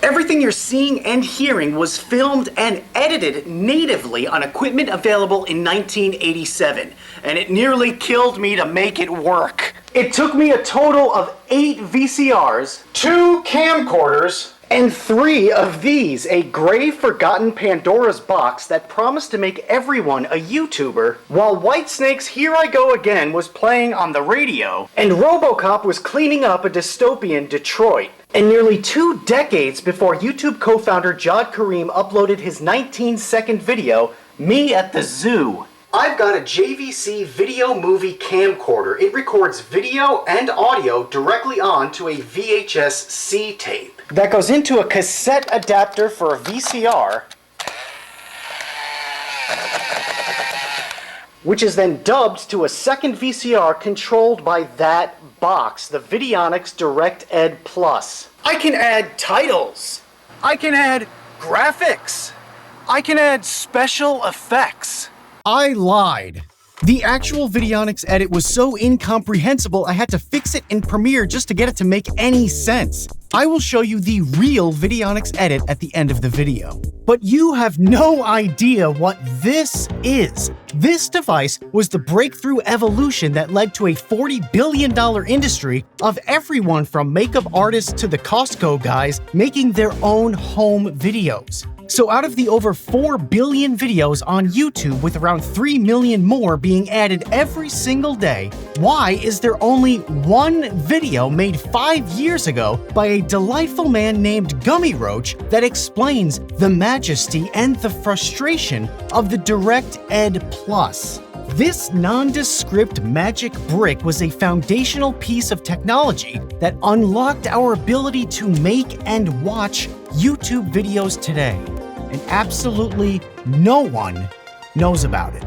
Everything you're seeing and hearing was filmed and edited natively on equipment available in 1987, and it nearly killed me to make it work. It took me a total of 8 VCRs, 2 camcorders, and 3 of these, a gray forgotten Pandora's box that promised to make everyone a YouTuber, while Whitesnake's Here I Go Again was playing on the radio, and RoboCop was cleaning up a dystopian Detroit. And nearly 2 decades before YouTube co-founder Jad Karim uploaded his 19-second video, Me at the Zoo. I've got a JVC video movie camcorder. It records video and audio directly onto a VHS-C tape that goes into a cassette adapter for a VCR, which is then dubbed to a second VCR controlled by that box, the Videonics DirectEd Plus. I can add titles. I can add graphics. I can add special effects. I lied. The actual Videonics edit was so incomprehensible I had to fix it in Premiere just to get it to make any sense. I will show you the real Videonics edit at the end of the video. But you have no idea what this is. This device was the breakthrough evolution that led to a $40 billion industry of everyone from makeup artists to the Costco guys making their own home videos. So out of the over 4 billion videos on YouTube, with around 3 million more being added every single day, why is there only one video made 5 years ago by a delightful man named Gummy Roach that explains the majesty and the frustration of the DirectEd Plus? This nondescript magic brick was a foundational piece of technology that unlocked our ability to make and watch YouTube videos today, and absolutely no one knows about it.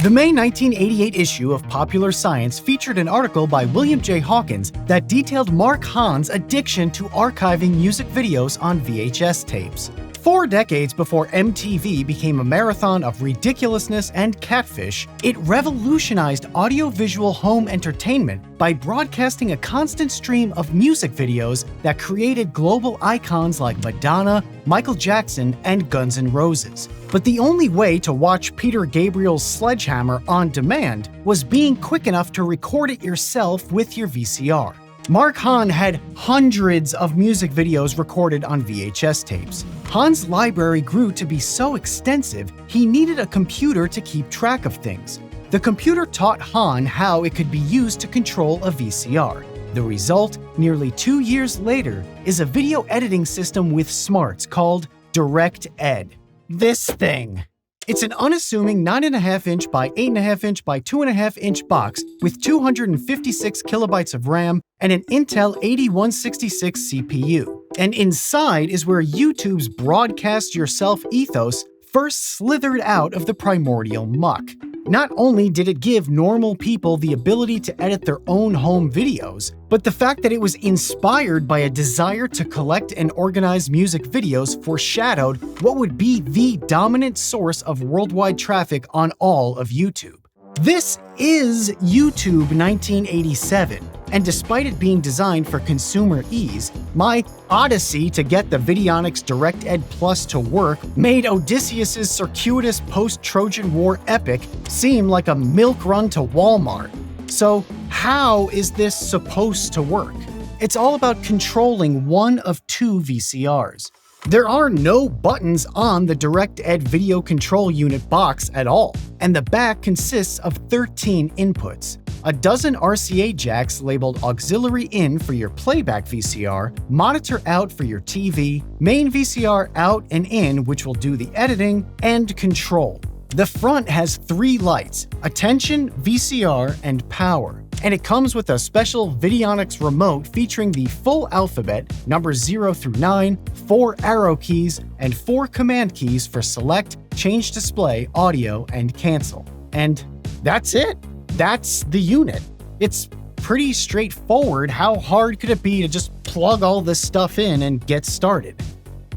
The May 1988 issue of Popular Science featured an article by William J. Hawkins that detailed Mark Hahn's addiction to archiving music videos on VHS tapes. 4 decades before MTV became a marathon of ridiculousness and catfish, it revolutionized audiovisual home entertainment by broadcasting a constant stream of music videos that created global icons like Madonna, Michael Jackson, and Guns N' Roses. But the only way to watch Peter Gabriel's Sledgehammer on demand was being quick enough to record it yourself with your VCR. Mark Hahn had hundreds of music videos recorded on VHS tapes. Hahn's library grew to be so extensive, he needed a computer to keep track of things. The computer taught Hahn how it could be used to control a VCR. The result, nearly 2 years later, is a video editing system with smarts called DirectEd. This thing. It's an unassuming 9.5-inch by 8.5-inch by 2.5-inch box with 256 kilobytes of RAM and an Intel 8166 CPU. And inside is where YouTube's broadcast yourself ethos first slithered out of the primordial muck. Not only did it give normal people the ability to edit their own home videos, but the fact that it was inspired by a desire to collect and organize music videos foreshadowed what would be the dominant source of worldwide traffic on all of YouTube. This is YouTube 1987, and despite it being designed for consumer ease, my odyssey to get the Videonics DirectEd Plus to work made Odysseus's circuitous post-Trojan War epic seem like a milk run to Walmart. So how is this supposed to work? It's all about controlling one of 2 VCRs. There are no buttons on the DirectEd Video Control Unit box at all, and the back consists of 13 inputs. A dozen RCA jacks labeled Auxiliary In for your playback VCR, Monitor Out for your TV, Main VCR Out and In which will do the editing, and Control. The front has 3 lights: Attention, VCR, and Power. And it comes with a special Videonics remote featuring the full alphabet, numbers 0 through 9, 4 arrow keys, and 4 command keys for select, change display, audio, and cancel. And that's it. That's the unit. It's pretty straightforward. How hard could it be to just plug all this stuff in and get started?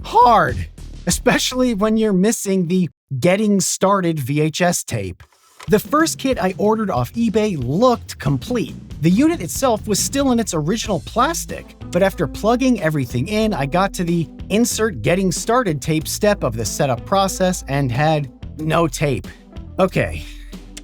Hard, especially when you're missing the getting started VHS tape. The first kit I ordered off eBay looked complete. The unit itself was still in its original plastic, but after plugging everything in, I got to the insert getting started tape step of the setup process and had no tape. Okay,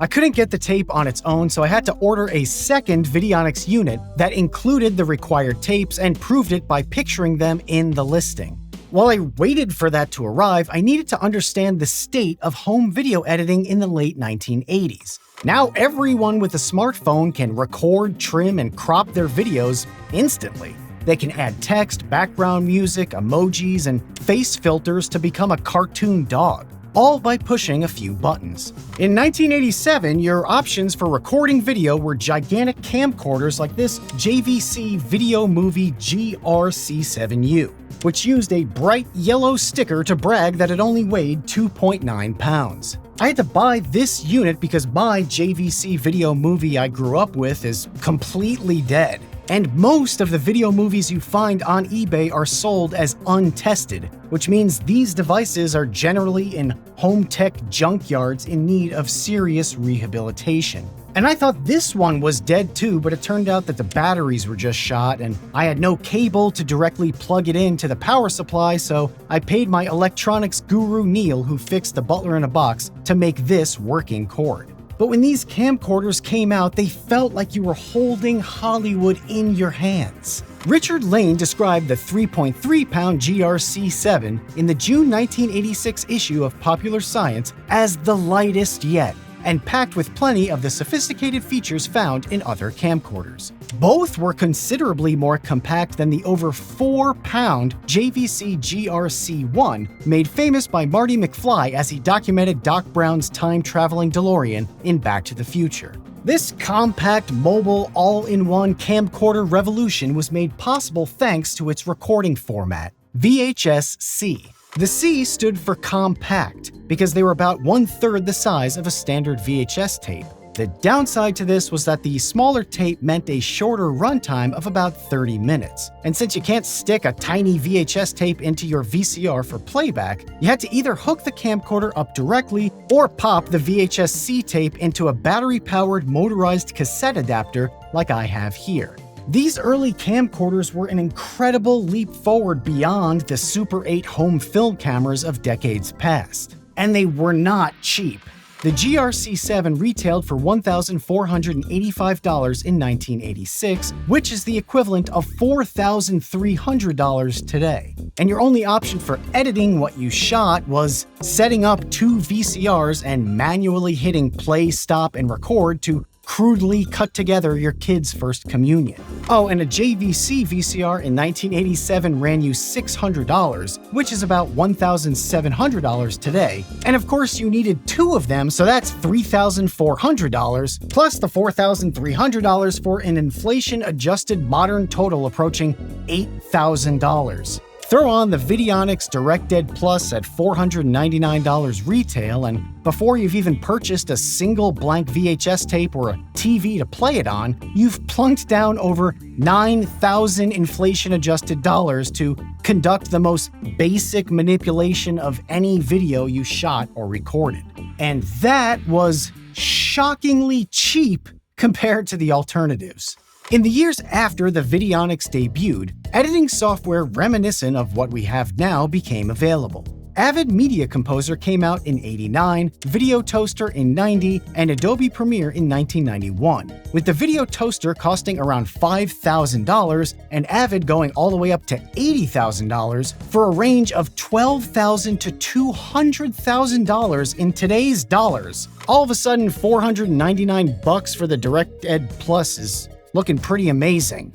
I couldn't get the tape on its own, so I had to order a second Videonics unit that included the required tapes and proved it by picturing them in the listing. While I waited for that to arrive, I needed to understand the state of home video editing in the late 1980s. Now everyone with a smartphone can record, trim, and crop their videos instantly. They can add text, background music, emojis, and face filters to become a cartoon dog, all by pushing a few buttons. In 1987, your options for recording video were gigantic camcorders like this JVC VideoMovie GRC7U, which used a bright yellow sticker to brag that it only weighed 2.9 pounds. I had to buy this unit because my JVC VideoMovie I grew up with is completely dead. And most of the video movies you find on eBay are sold as untested, which means these devices are generally in home tech junkyards in need of serious rehabilitation. And I thought this one was dead too, but it turned out that the batteries were just shot and I had no cable to directly plug it into the power supply, so I paid my electronics guru Neil, who fixed the Butler in a box, to make this working cord. But when these camcorders came out, they felt like you were holding Hollywood in your hands. Richard Lane described the 3.3-pound GRC7 in the June 1986 issue of Popular Science as the lightest yet, and packed with plenty of the sophisticated features found in other camcorders. Both were considerably more compact than the over 4-pound JVC GRC1, made famous by Marty McFly as he documented Doc Brown's time-traveling DeLorean in Back to the Future. This compact, mobile, all-in-one camcorder revolution was made possible thanks to its recording format, VHS-C. The C stood for compact because they were about 1/3 the size of a standard VHS tape. The downside to this was that the smaller tape meant a shorter runtime of about 30 minutes. And since you can't stick a tiny VHS tape into your VCR for playback, you had to either hook the camcorder up directly or pop the VHS-C tape into a battery-powered motorized cassette adapter like I have here. These early camcorders were an incredible leap forward beyond the Super 8 home film cameras of decades past. And they were not cheap. The GRC7 retailed for $1,485 in 1986, which is the equivalent of $4,300 today. And your only option for editing what you shot was setting up 2 VCRs and manually hitting play, stop, and record to crudely cut together your kid's first communion. Oh, and a JVC VCR in 1987 ran you $600, which is about $1,700 today. And of course, you needed 2 of them, so that's $3,400, plus the $4,300 for an inflation-adjusted modern total approaching $8,000. Throw on the Videonics DirectEd Plus at $499 retail, and before you've even purchased a single blank VHS tape or a TV to play it on, you've plunked down over 9,000 inflation-adjusted dollars to conduct the most basic manipulation of any video you shot or recorded. And that was shockingly cheap compared to the alternatives. In the years after the Videonics debuted, editing software reminiscent of what we have now became available. Avid Media Composer came out in '89, Video Toaster in '90, and Adobe Premiere in 1991, with the Video Toaster costing around $5,000 and Avid going all the way up to $80,000 for a range of $12,000 to $200,000 in today's dollars. All of a sudden, $499 for the DirectEd Plus is looking pretty amazing.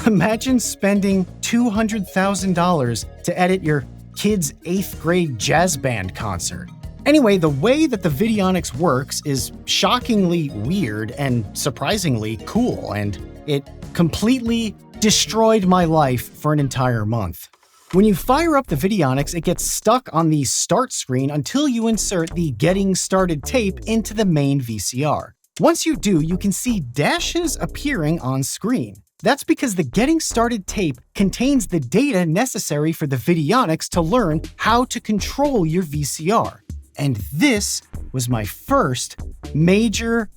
Imagine spending $200,000 to edit your kid's 8th grade jazz band concert. Anyway, the way that the Videonics works is shockingly weird and surprisingly cool, and it completely destroyed my life for an entire month. When you fire up the Videonics, it gets stuck on the start screen until you insert the getting started tape into the main VCR. Once you do, you can see dashes appearing on screen. That's because the getting started tape contains the data necessary for the Videonics to learn how to control your VCR. And this was my first major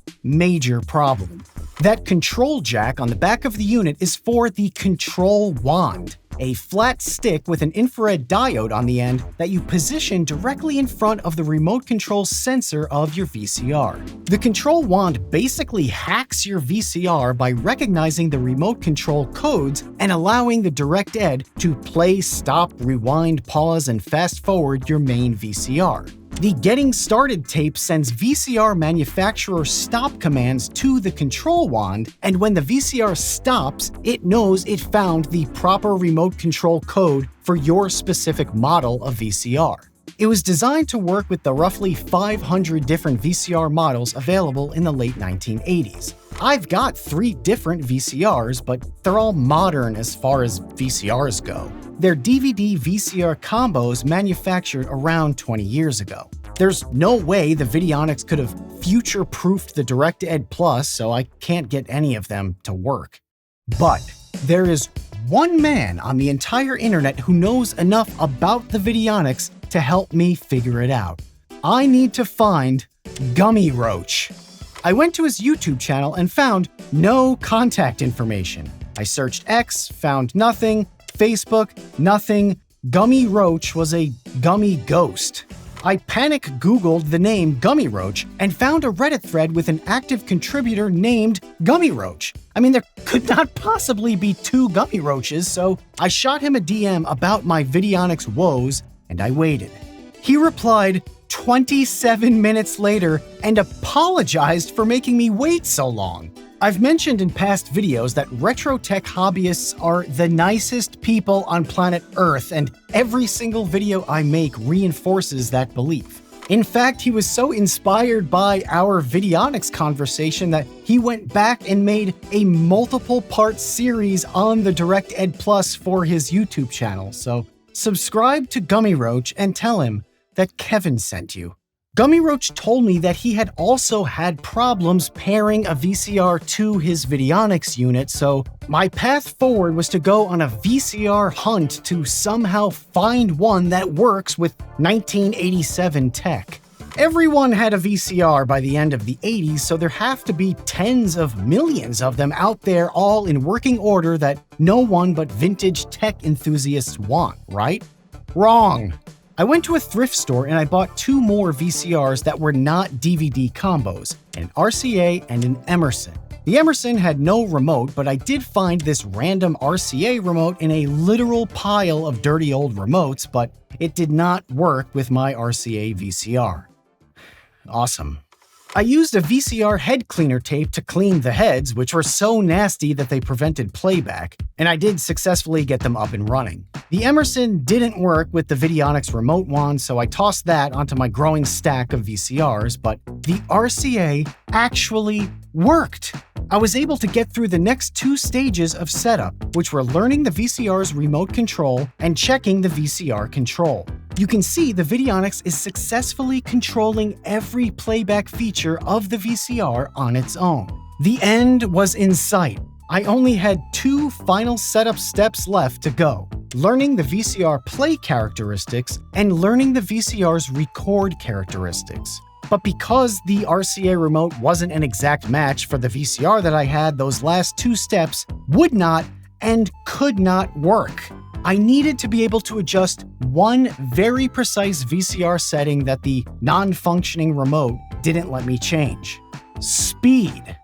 problem. That control jack on the back of the unit is for the control wand, a flat stick with an infrared diode on the end that you position directly in front of the remote control sensor of your VCR. The control wand basically hacks your VCR by recognizing the remote control codes and allowing the DirectEd to play, stop, rewind, pause, and fast forward your main VCR. The Getting Started tape sends VCR manufacturer stop commands to the control wand, and when the VCR stops, it knows it found the proper remote control code for your specific model of VCR. It was designed to work with the roughly 500 different VCR models available in the late 1980s. I've got 3 different VCRs, but they're all modern as far as VCRs go. They're DVD-VCR combos manufactured around 20 years ago. There's no way the Videonics could have future-proofed the DirectEd Plus, so I can't get any of them to work. But there is one man on the entire internet who knows enough about the Videonics to help me figure it out. I need to find Gummy Roach. I went to his YouTube channel and found no contact information. I searched X, found nothing, Facebook, nothing. Gummy Roach was a gummy ghost. I panic Googled the name Gummy Roach and found a Reddit thread with an active contributor named Gummy Roach. I mean, there could not possibly be 2 Gummy Roaches, so I shot him a DM about my Videonics woes, and I waited. He replied 27 minutes later and apologized for making me wait so long. I've mentioned in past videos that retro tech hobbyists are the nicest people on planet Earth, and every single video I make reinforces that belief. In fact, he was so inspired by our Videonics conversation that he went back and made a multiple-part series on the DirectEd Plus for his YouTube channel, so subscribe to Gummy Roach and tell him that Kevin sent you. Gummy Roach told me that he had also had problems pairing a VCR to his Videonics unit, so my path forward was to go on a VCR hunt to somehow find one that works with 1987 tech. Everyone had a VCR by the end of the 80s, so there have to be tens of millions of them out there all in working order that no one but vintage tech enthusiasts want, right? Wrong. I went to a thrift store and I bought 2 more VCRs that were not DVD combos, an RCA and an Emerson. The Emerson had no remote, but I did find this random RCA remote in a literal pile of dirty old remotes, but it did not work with my RCA VCR. Awesome. I used a VCR head cleaner tape to clean the heads, which were so nasty that they prevented playback, and I did successfully get them up and running. The Emerson didn't work with the Videonics remote wand, so I tossed that onto my growing stack of VCRs, but the RCA actually worked. I was able to get through the next 2 stages of setup, which were learning the VCR's remote control and checking the VCR control. You can see the Videonics is successfully controlling every playback feature of the VCR on its own. The end was in sight. I only had 2 final setup steps left to go: learning the VCR play characteristics and learning the VCR's record characteristics. But because the RCA remote wasn't an exact match for the VCR that I had, those last 2 steps would not and could not work. I needed to be able to adjust one very precise VCR setting that the non-functioning remote didn't let me change: speed.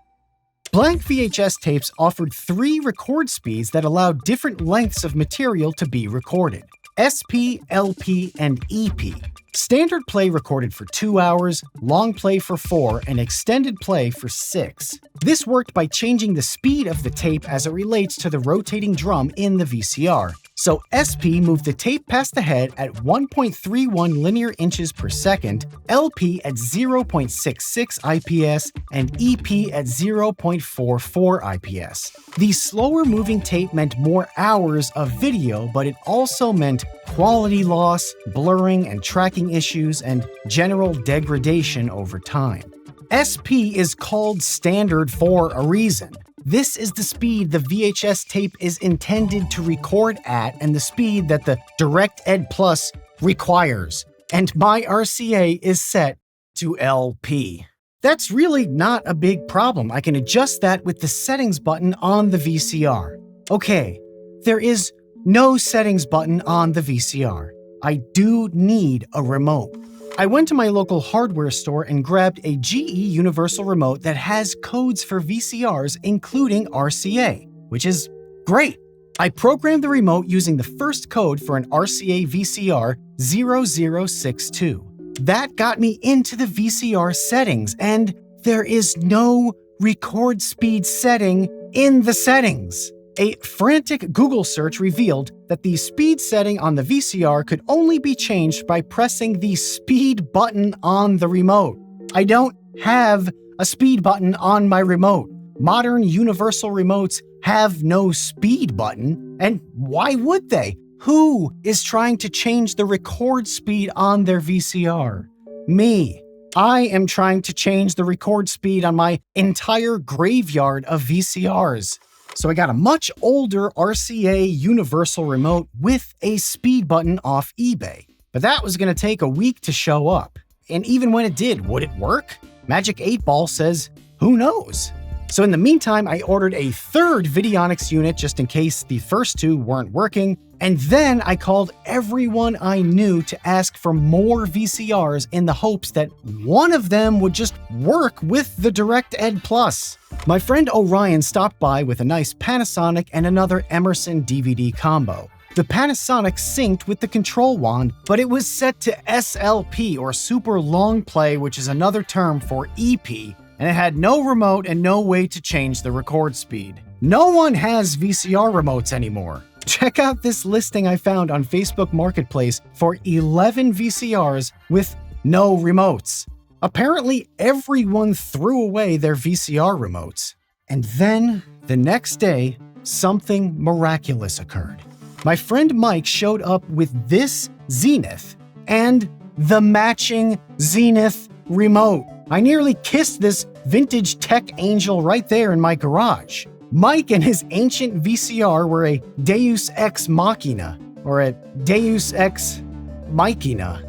Blank VHS tapes offered 3 record speeds that allowed different lengths of material to be recorded: SP, LP, and EP. Standard play recorded for 2 hours, long play for 4, and extended play for 6. This worked by changing the speed of the tape as it relates to the rotating drum in the VCR. So SP moved the tape past the head at 1.31 linear inches per second, LP at 0.66 IPS, and EP at 0.44 IPS. The slower moving tape meant more hours of video, but it also meant quality loss, blurring and tracking issues, and general degradation over time. SP is called standard for a reason. This is the speed the VHS tape is intended to record at and the speed that the DirectEd Plus requires. and my RCA is set to LP. That's really not a big problem. I can adjust that with the settings button on the VCR. Okay, there is no settings button on the VCR. I do need a remote. I went to my local hardware store and grabbed a GE Universal Remote that has codes for VCRs, including RCA, which is great. I programmed the remote using the first code for an RCA VCR 0062. That got me into the VCR settings, and there is no record speed setting in the settings. A frantic Google search revealed that the speed setting on the VCR could only be changed by pressing the speed button on the remote. I don't have a speed button on my remote. Modern universal remotes have no speed button, and why would they? Who is trying to change the record speed on their VCR? Me. I am trying to change the record speed on my entire graveyard of VCRs. So I got a much older RCA universal remote with a speed button off eBay. But that was going to take a week to show up. And even when it did, would it work? Magic 8 Ball says, who knows? So in the meantime, I ordered a third Videonics unit just in case the first two weren't working. And then I called everyone I knew to ask for more VCRs in the hopes that one of them would just work with the DirectEd Plus. My friend Orion stopped by with a nice Panasonic and another Emerson DVD combo. The Panasonic synced with the control wand, but it was set to SLP, or Super Long Play, which is another term for EP, and it had no remote and no way to change the record speed. No one has VCR remotes anymore. Check out this listing I found on Facebook Marketplace for 11 VCRs with no remotes. Apparently, everyone threw away their VCR remotes. And then, the next day, something miraculous occurred. My friend Mike showed up with this Zenith and the matching Zenith remote. I nearly kissed this vintage tech angel right there in my garage. Mike and his ancient VCR were a Deus Ex Machina, or a Deus Ex Machina.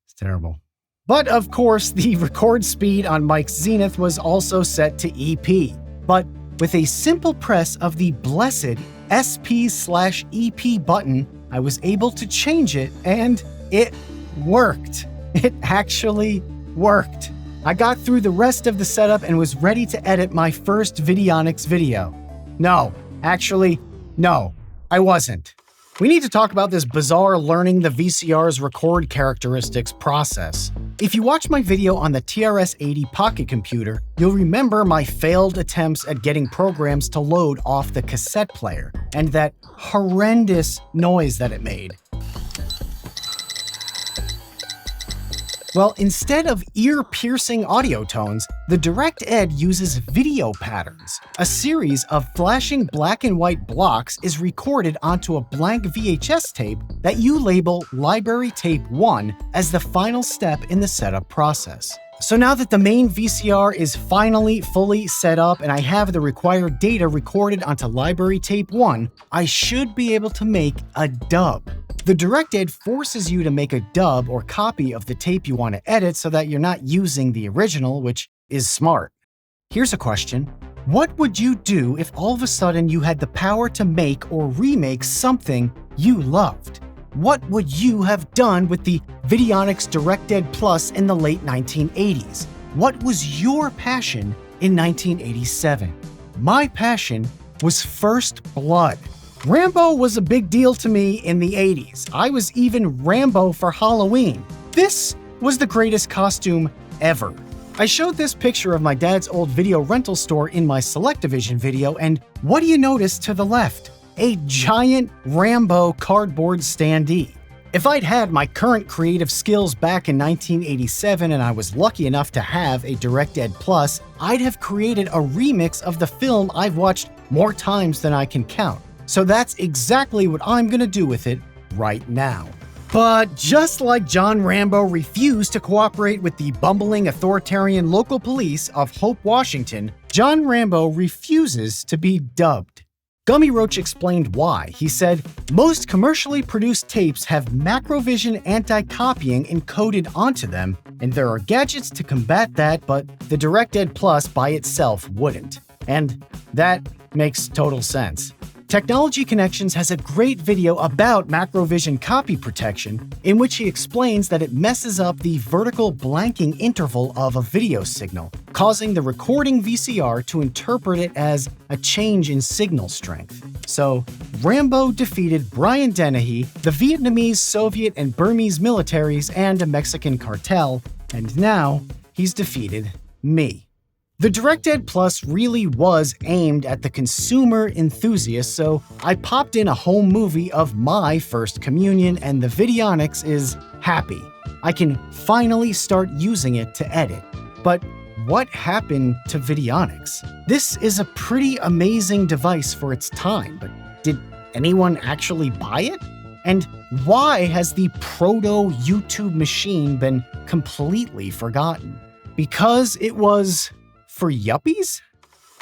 It's terrible. But of course, the record speed on Mike's Zenith was also set to EP. But with a simple press of the blessed SP/EP button, I was able to change it, and it worked. It actually worked. I got through the rest of the setup and was ready to edit my first Videonics video. No, I wasn't. We need to talk about this bizarre learning the VCR's record characteristics process. If you watch my video on the TRS-80 pocket computer, you'll remember my failed attempts at getting programs to load off the cassette player, and that horrendous noise that it made. Well, instead of ear-piercing audio tones, the DirectEd uses video patterns. A series of flashing black and white blocks is recorded onto a blank VHS tape that you label Library Tape 1 as the final step in the setup process. So now that the main VCR is finally fully set up and I have the required data recorded onto Library Tape 1, I should be able to make a dub. The DirectEd forces you to make a dub or copy of the tape you want to edit so that you're not using the original, which is smart. Here's a question. What would you do if all of a sudden you had the power to make or remake something you loved? What would you have done with the Videonics DirectEd Plus in the late 1980s? What was your passion in 1987? My passion was First Blood. Rambo was a big deal to me in the 80s. I was even Rambo for Halloween. This was the greatest costume ever. I showed this picture of my dad's old video rental store in my Selectavision video, and what do you notice to the left? A giant Rambo cardboard standee. If I'd had my current creative skills back in 1987 and I was lucky enough to have a DirectEd Plus, I'd have created a remix of the film I've watched more times than I can count. So that's exactly what I'm gonna do with it right now. But just like John Rambo refused to cooperate with the bumbling authoritarian local police of Hope, Washington, John Rambo refuses to be dubbed. Gummy Roach explained why. He said, "Most commercially produced tapes have Macrovision anti-copying encoded onto them, and there are gadgets to combat that, but the DirectEd Plus by itself wouldn't." And that makes total sense. Technology Connections has a great video about Macrovision copy protection, in which he explains that it messes up the vertical blanking interval of a video signal, causing the recording VCR to interpret it as a change in signal strength. So, Rambo defeated Brian Dennehy, the Vietnamese, Soviet, and Burmese militaries, and a Mexican cartel, and now he's defeated me. The DirectEd Plus really was aimed at the consumer enthusiast, so I popped in a home movie of my first communion, and the Videonics is happy. I can finally start using it to edit. But what happened to Videonics? This is a pretty amazing device for its time, but did anyone actually buy it? And why has the proto-YouTube machine been completely forgotten? Because it was for yuppies?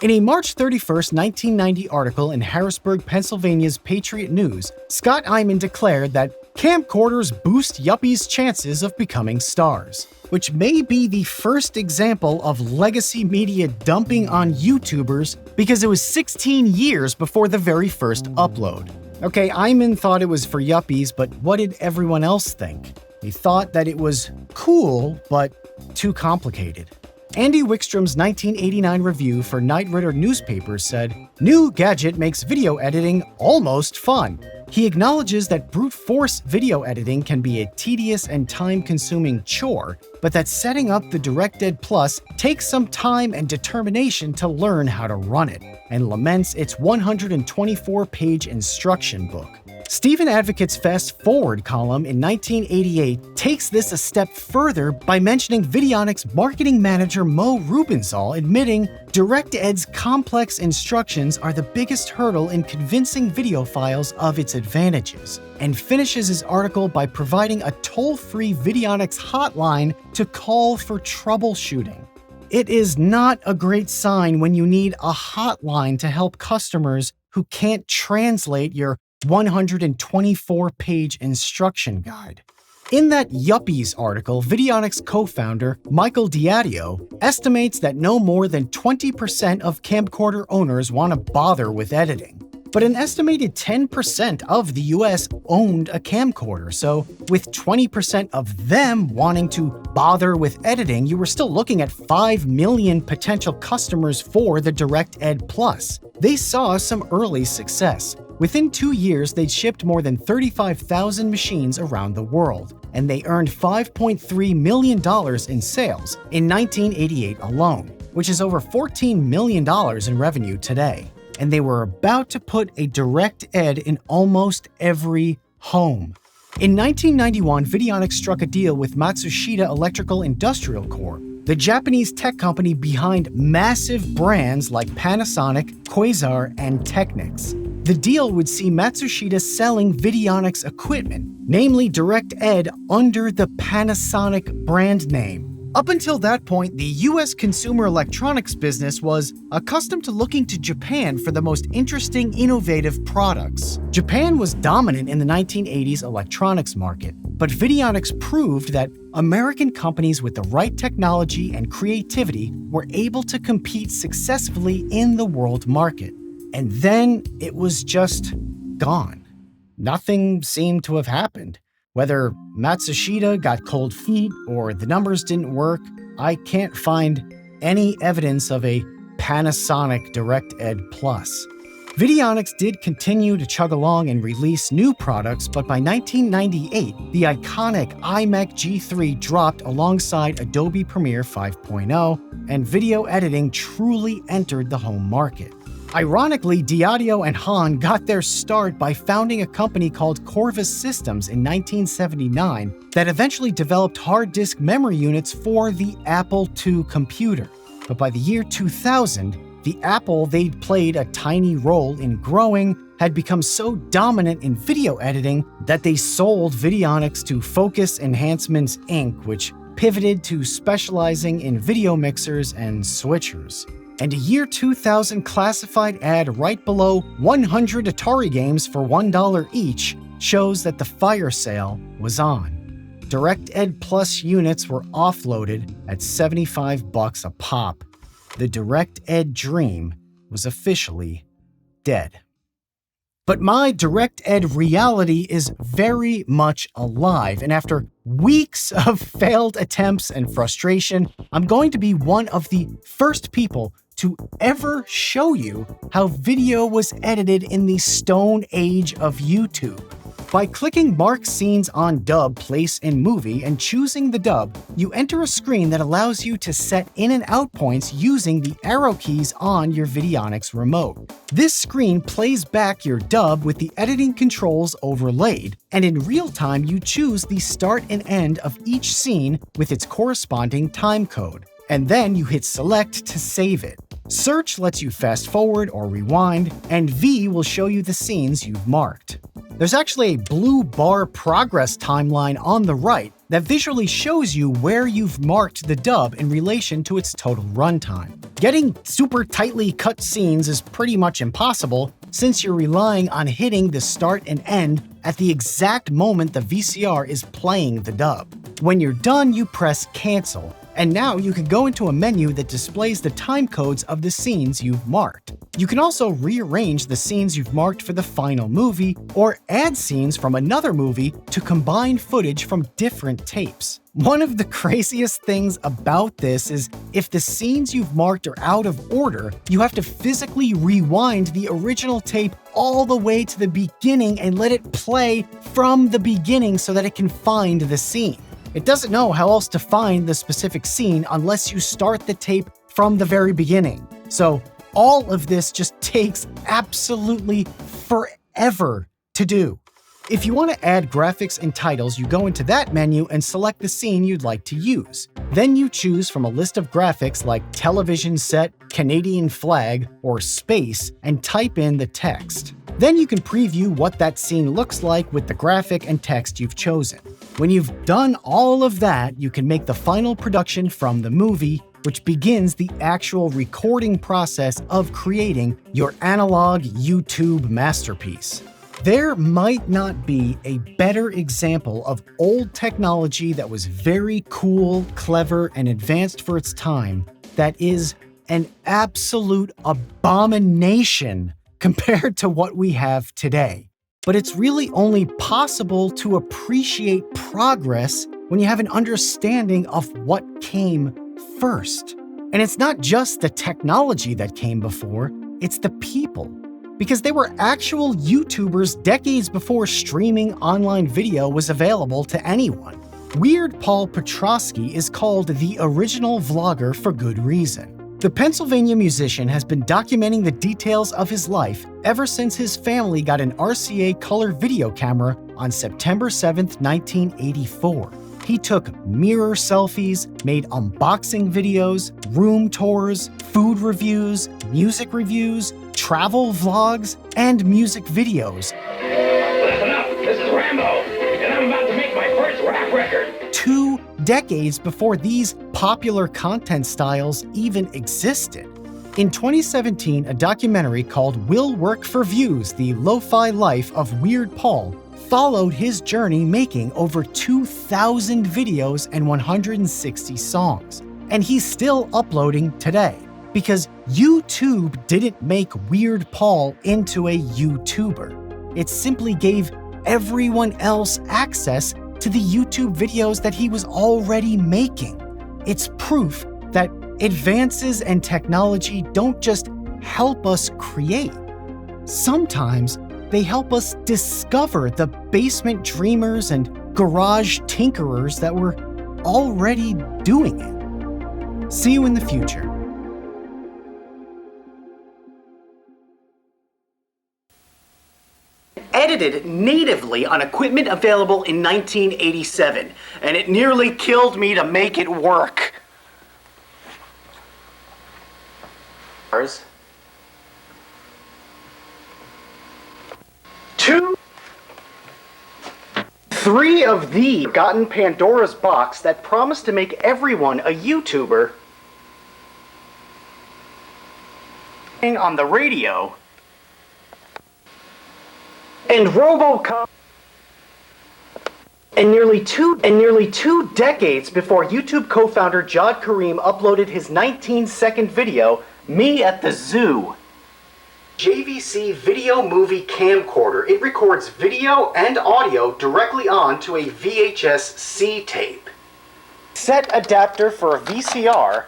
In a March 31, 1990 article in Harrisburg, Pennsylvania's Patriot News, Scott Eyman declared that camcorders boost yuppies' chances of becoming stars, which may be the first example of legacy media dumping on YouTubers because it was 16 years before the very first upload. Okay, Eyman thought it was for yuppies, but what did everyone else think? They thought that it was cool, but too complicated. Andy Wickstrom's 1989 review for Knight Ridder newspapers said, "New gadget makes video editing almost fun." He acknowledges that brute force video editing can be a tedious and time-consuming chore, but that setting up the DirectEd Plus takes some time and determination to learn how to run it, and laments its 124-page instruction book. Stephen Advocate's Fast Forward column in 1988 takes this a step further by mentioning Videonics marketing manager Mo Rubinzal admitting DirectEd's complex instructions are the biggest hurdle in convincing videophiles of its advantages, and finishes his article by providing a toll-free Videonics hotline to call for troubleshooting. It is not a great sign when you need a hotline to help customers who can't translate your 124-page instruction guide. In that Yuppies article, Videonics co-founder Michael Diadio estimates that no more than 20% of camcorder owners want to bother with editing. But an estimated 10% of the US owned a camcorder, so with 20% of them wanting to bother with editing, you were still looking at 5 million potential customers for the DirectEd Plus. They saw some early success. Within 2 years, they'd shipped more than 35,000 machines around the world, and they earned $5.3 million in sales in 1988 alone, which is over $14 million in revenue today. And they were about to put a DirectEd in almost every home. In 1991, Videonics struck a deal with Matsushita Electrical Industrial Corp., the Japanese tech company behind massive brands like Panasonic, Quasar, and Technics. The deal would see Matsushita selling Videonics equipment, namely DirectEd, under the Panasonic brand name. Up until that point, the US consumer electronics business was accustomed to looking to Japan for the most interesting, innovative products. Japan was dominant in the 1980s electronics market, but Videonics proved that American companies with the right technology and creativity were able to compete successfully in the world market. And then it was just gone. Nothing seemed to have happened. Whether Matsushita got cold feet or the numbers didn't work, I can't find any evidence of a Panasonic DirectEd Plus. Videonics did continue to chug along and release new products, but by 1998, the iconic iMac G3 dropped alongside Adobe Premiere 5.0, and video editing truly entered the home market. Ironically, Diadio and Hahn got their start by founding a company called Corvus Systems in 1979 that eventually developed hard disk memory units for the Apple II computer. But by the year 2000, the Apple they'd played a tiny role in growing had become so dominant in video editing that they sold Videonics to Focus Enhancements Inc., which pivoted to specializing in video mixers and switchers. and a year 2000 classified ad right below 100 Atari games for $1 each shows that the fire sale was on. DirectEd Plus units were offloaded at $75 a pop. The DirectEd dream was officially dead. But my DirectEd reality is very much alive, and after weeks of failed attempts and frustration, I'm going to be one of the first people to ever show you how video was edited in the Stone Age of YouTube. By clicking Mark Scenes on Dub, Place, in Movie and choosing the dub, you enter a screen that allows you to set in and out points using the arrow keys on your Videonics remote. This screen plays back your dub with the editing controls overlaid, and in real time you choose the start and end of each scene with its corresponding time code. And then you hit select to save it. Search lets you fast forward or rewind, and V will show you the scenes you've marked. There's actually a blue bar progress timeline on the right that visually shows you where you've marked the dub in relation to its total runtime. Getting super tightly cut scenes is pretty much impossible since you're relying on hitting the start and end at the exact moment the VCR is playing the dub. When you're done, you press cancel, and now you can go into a menu that displays the time codes of the scenes you've marked. You can also rearrange the scenes you've marked for the final movie, or add scenes from another movie to combine footage from different tapes. One of the craziest things about this is if the scenes you've marked are out of order, you have to physically rewind the original tape all the way to the beginning and let it play from the beginning so that it can find the scene. It doesn't know how else to find the specific scene unless you start the tape from the very beginning. So all of this just takes absolutely forever to do. If you want to add graphics and titles, you go into that menu and select the scene you'd like to use. Then you choose from a list of graphics like television set, Canadian flag, or space, and type in the text. Then you can preview what that scene looks like with the graphic and text you've chosen. When you've done all of that, you can make the final production from the movie, which begins the actual recording process of creating your analog YouTube masterpiece. There might not be a better example of old technology that was very cool, clever, and advanced for its time that is an absolute abomination compared to what we have today. But it's really only possible to appreciate progress when you have an understanding of what came first. And it's not just the technology that came before, it's the people. Because they were actual YouTubers decades before streaming online video was available to anyone. Weird Paul Petrosky is called the original vlogger for good reason. The Pennsylvania musician has been documenting the details of his life ever since his family got an RCA color video camera on September 7, 1984. He took mirror selfies, made unboxing videos, room tours, food reviews, music reviews, travel vlogs, and music videos. Listen up, this is Rambo, and I'm about to make my first rap record. 2 decades before these popular content styles even existed. In 2017, a documentary called Will Work for Views: The Lo-Fi Life of Weird Paul followed his journey making over 2,000 videos and 160 songs. And he's still uploading today, because YouTube didn't make Weird Paul into a YouTuber. It simply gave everyone else access to the YouTube videos that he was already making. It's proof that advances and technology don't just help us create. Sometimes they help us discover the basement dreamers and garage tinkerers that were already doing it. See you in the future. Edited natively on equipment available in 1987, and it nearly killed me to make it work. Three of the forgotten Pandora's box that promised to make everyone a YouTuber on the radio, and RoboCop. And nearly two decades before YouTube co-founder Jad Karim uploaded his 19-second video, Me at the Zoo. JVC Video Movie Camcorder. It records video and audio directly onto a VHS C tape. Set adapter for a VCR.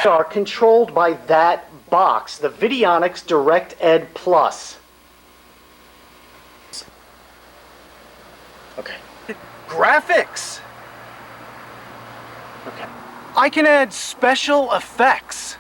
Are controlled by that box, the Videonics DirectEd Plus. Okay. Graphics. Okay. I can add special effects.